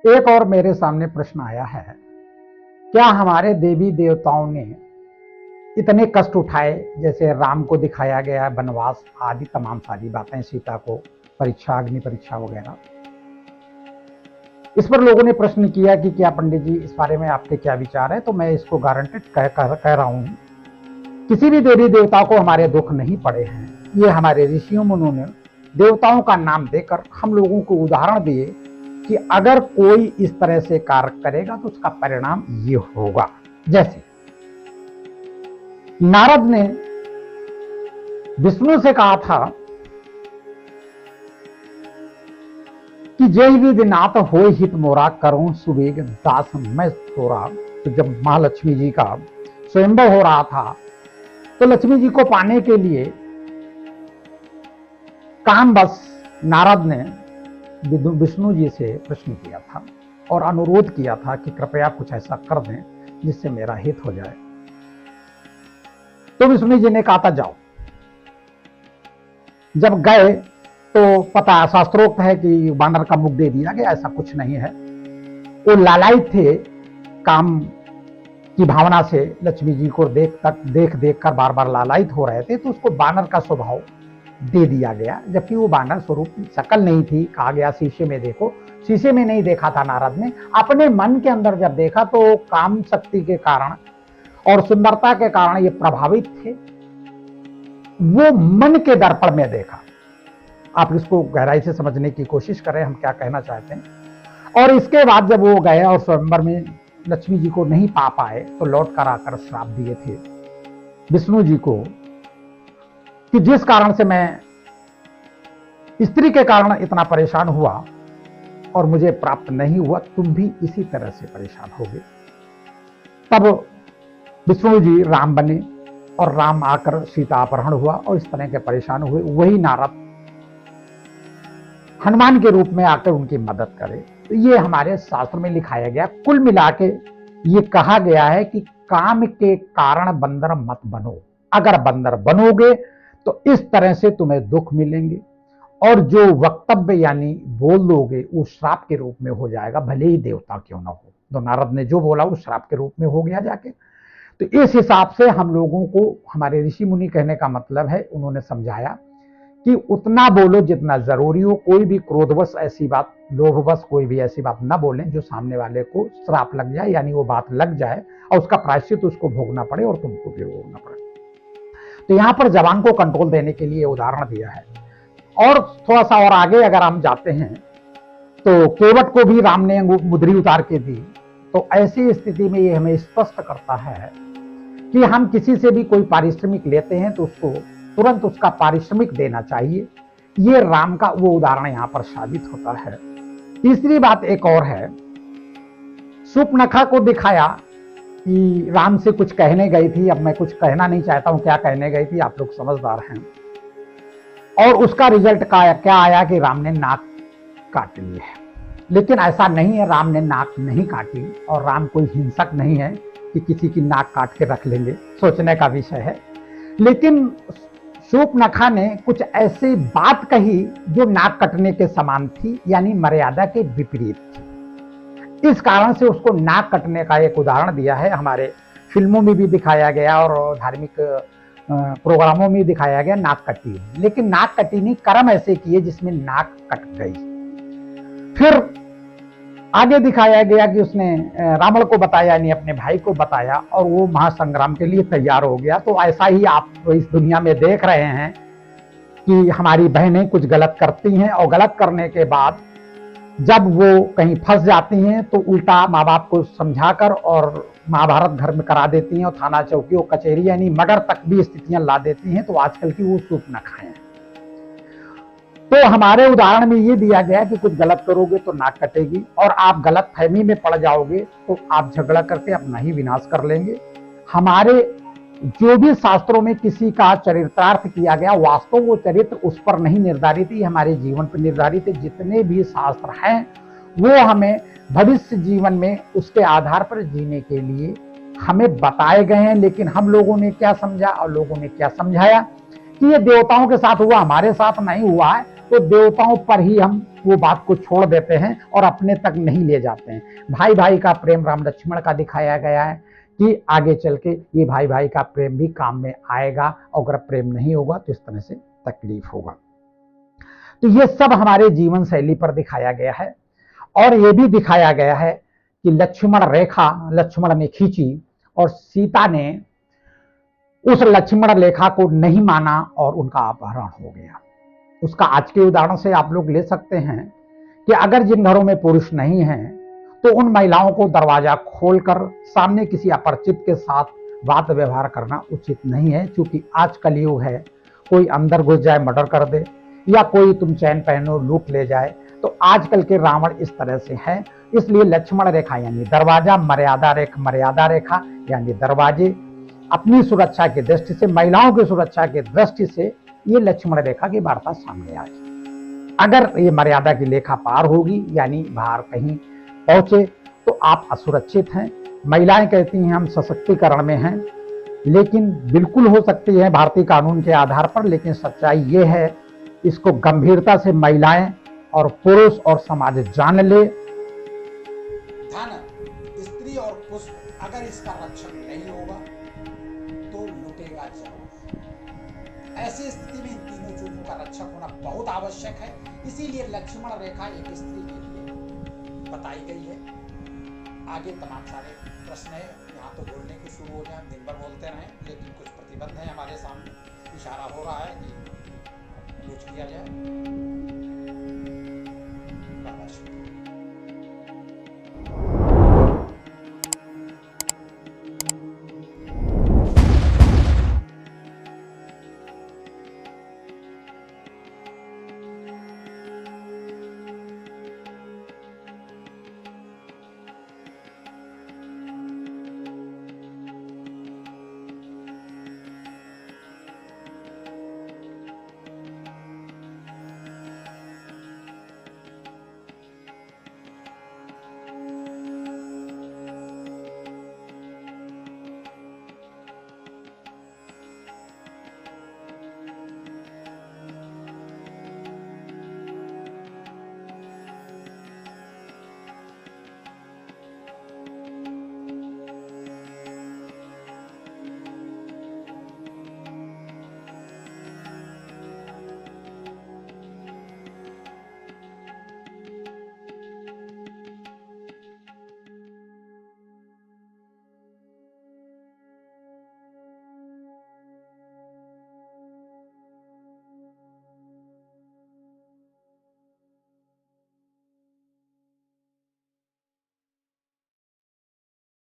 एक और मेरे सामने प्रश्न आया है, क्या हमारे देवी देवताओं ने इतने कष्ट उठाए जैसे राम को दिखाया गया वनवास आदि तमाम सारी बातें, सीता को परीक्षा, अग्नि परीक्षा वगैरह। इस पर लोगों ने प्रश्न किया कि क्या पंडित जी इस बारे में आपके क्या विचार है। तो मैं इसको गारंटेड कह रहा हूं, किसी भी देवी देवता को हमारे दुख नहीं पड़े हैं। ये हमारे ऋषियों मुनियों ने देवताओं का नाम देकर हम लोगों को उदाहरण दिए कि अगर कोई इस तरह से कार्य करेगा तो उसका परिणाम ये होगा। जैसे नारद ने विष्णु से कहा था कि जय विधिनाथ हो हित मोरा करूं सुवेग दास मैं तोरा। तो जब महालक्ष्मी जी का स्वयंवर हो रहा था तो लक्ष्मी जी को पाने के लिए कामवश नारद ने विष्णु जी से प्रश्न किया था और अनुरोध किया था कि कृपया कुछ ऐसा कर दें जिससे मेरा हित हो जाए। तो विष्णु जी ने कहा था जाओ। जब गए तो पता शास्त्रोक्त है कि बानर का मुख दे दिया गया, ऐसा कुछ नहीं है। वो लालायित थे काम की भावना से, लक्ष्मी जी को देख कर बार बार लालायित हो रहे थे, तो उसको बानर का स्वभाव दे दिया गया, जबकि वो बानर स्वरूप शकल नहीं थी। कहा गया शीशे में देखो, शीशे में नहीं देखा था नारद ने, अपने मन के अंदर जब देखा तो काम शक्ति के कारण और सुंदरता के कारण ये प्रभावित थे। वो मन के दर्पण में देखा। आप इसको गहराई से समझने की कोशिश करें हम क्या कहना चाहते हैं। और इसके बाद जब वो गए और स्वयंवर में लक्ष्मी जी को नहीं पा पाए तो लौट कर आकर श्राप दिए थे विष्णु जी को कि जिस कारण से मैं स्त्री के कारण इतना परेशान हुआ और मुझे प्राप्त नहीं हुआ, तुम भी इसी तरह से परेशान होगे। तब विष्णु जी राम बने और राम आकर सीता अपहरण हुआ और इस तरह के परेशान हुए। वही नारद हनुमान के रूप में आकर उनकी मदद करे। तो ये हमारे शास्त्र में लिखाया गया। कुल मिला के ये कहा गया है कि काम के कारण बंदर मत बनो। अगर बंदर बनोगे तो इस तरह से तुम्हें दुख मिलेंगे और जो वक्तव्य यानी बोल दोगे वो श्राप के रूप में हो जाएगा, भले ही देवता क्यों ना हो। तो नारद ने जो बोला वो श्राप के रूप में हो गया जाके। तो इस हिसाब से हम लोगों को हमारे ऋषि मुनि कहने का मतलब है, उन्होंने समझाया कि उतना बोलो जितना जरूरी हो। कोई भी क्रोधवश ऐसी बात, लोभवश कोई भी ऐसी बात ना बोलें जो सामने वाले को श्राप लग जाए, यानी वो बात लग जाए और उसका प्रायश्चित उसको भोगना पड़े और तुमको भी भोगना पड़े। तो यहां पर जबान को कंट्रोल देने के लिए उदाहरण दिया है। और थोड़ा सा और आगे अगर हम जाते हैं तो केवट को भी राम ने मुद्री उतार के दी। तो ऐसी स्थिति में ये हमें स्पष्ट करता है कि हम किसी से भी कोई पारिश्रमिक लेते हैं तो उसको तुरंत उसका पारिश्रमिक देना चाहिए। ये राम का वो उदाहरण यहां पर साबित होता है। तीसरी बात एक और है, शूर्पणखा को दिखाया कि राम से कुछ कहने गई थी। अब मैं कुछ कहना नहीं चाहता हूं क्या कहने गई थी, आप लोग समझदार हैं। और उसका रिजल्ट क्या आया कि राम ने नाक काट ली है। लेकिन ऐसा नहीं है, राम ने नाक नहीं काटी और राम कोई हिंसक नहीं है कि किसी की नाक काट के रख लेंगे, सोचने का विषय है। लेकिन शूर्पणखा ने कुछ ऐसी बात कही जो नाक कटने के समान थी, यानी मर्यादा के विपरीत थी। इस कारण से उसको नाक कटने का एक उदाहरण दिया है। हमारे फिल्मों में भी दिखाया गया और धार्मिक प्रोग्रामों में दिखाया गया नाक कटी। लेकिन नाक कटी नहीं, कर्म ऐसे किए जिसमें नाक कट गई। फिर आगे दिखाया गया कि उसने रावण को बताया, यानी अपने भाई को बताया और वो महासंग्राम के लिए तैयार हो गया। तो ऐसा ही आप इस दुनिया में देख रहे हैं कि हमारी बहनें कुछ गलत करती हैं और गलत करने के बाद जब वो कहीं फंस जाती हैं तो उल्टा माँ बाप को समझाकर और महाभारत घर में करा देती हैं और थाना चौकी और कचहरी यानी मर्डर तक भी स्थितियां ला देती हैं। तो आजकल की वो शूर्पणखा हैं। तो हमारे उदाहरण में ये दिया गया कि कुछ गलत करोगे तो नाक कटेगी और आप गलत फहमी में पड़ जाओगे तो आप झगड़ा करके अपना ही विनाश कर लेंगे। हमारे जो भी शास्त्रों में किसी का चरित्रार्थ किया गया, वास्तव वो चरित्र उस पर नहीं निर्धारित है, हमारे जीवन पर निर्धारित है। जितने भी शास्त्र हैं वो हमें भविष्य जीवन में उसके आधार पर जीने के लिए हमें बताए गए हैं। लेकिन हम लोगों ने क्या समझा और लोगों ने क्या समझाया कि ये देवताओं के साथ हुआ, हमारे साथ नहीं हुआ है। तो देवताओं पर ही हम वो बात को छोड़ देते हैं और अपने तक नहीं ले जाते हैं। भाई भाई का प्रेम राम लक्ष्मण का दिखाया गया है कि आगे चल के ये भाई भाई का प्रेम भी काम में आएगा, और अगर प्रेम नहीं होगा तो इस तरह से तकलीफ होगा। तो ये सब हमारे जीवन शैली पर दिखाया गया है। और ये भी दिखाया गया है कि लक्ष्मण रेखा लक्ष्मण ने खींची और सीता ने उस लक्ष्मण रेखा को नहीं माना और उनका अपहरण हो गया। उसका आज के उदाहरण से आप लोग ले सकते हैं कि अगर जिन घरों में पुरुष नहीं है तो उन महिलाओं को दरवाजा खोलकर सामने किसी अपरिचित के साथ बात व्यवहार करना उचित नहीं है, क्योंकि आज कलयुग है, कोई अंदर घुस जाए मर्डर कर दे, या कोई तुम चैन पहनो लूट ले जाए। तो आजकल के रावण इस तरह से हैं। इसलिए लक्ष्मण रेखा यानी दरवाजा, मर्यादा रेखा यानी दरवाजे, अपनी सुरक्षा की दृष्टि से, महिलाओं की सुरक्षा की दृष्टि से ये लक्ष्मण रेखा की वार्ता सामने आई। अगर ये मर्यादा की रेखा पार होगी यानी बाहर कहीं पहुंचे तो आप असुरक्षित हैं। महिलाएं कहती हैं हम सशक्तिकरण में हैं, लेकिन बिल्कुल हो सकती है भारतीय कानून के आधार पर, लेकिन सच्चाई ये है, इसको गंभीरता से महिलाएं और पुरुष और समाज जान ले। धन, स्त्री और पुष्प अगर इसका रक्षण नहीं होगा तो लुटेगा जरूर। ऐसी स्थिति में इन तीनों चीजों का रक्षक होना बहुत आवश्यक है। इसीलिए लक्ष्मण रेखा एक स्त्री के लिए बताई गई है। आगे तमाम सारे प्रश्न है, यहाँ तो बोलने की शुरू हो जाए, दिन भर बोलते रहें, लेकिन कुछ प्रतिबंध है हमारे सामने। इशारा हो रहा है कि क्लोज किया जाए।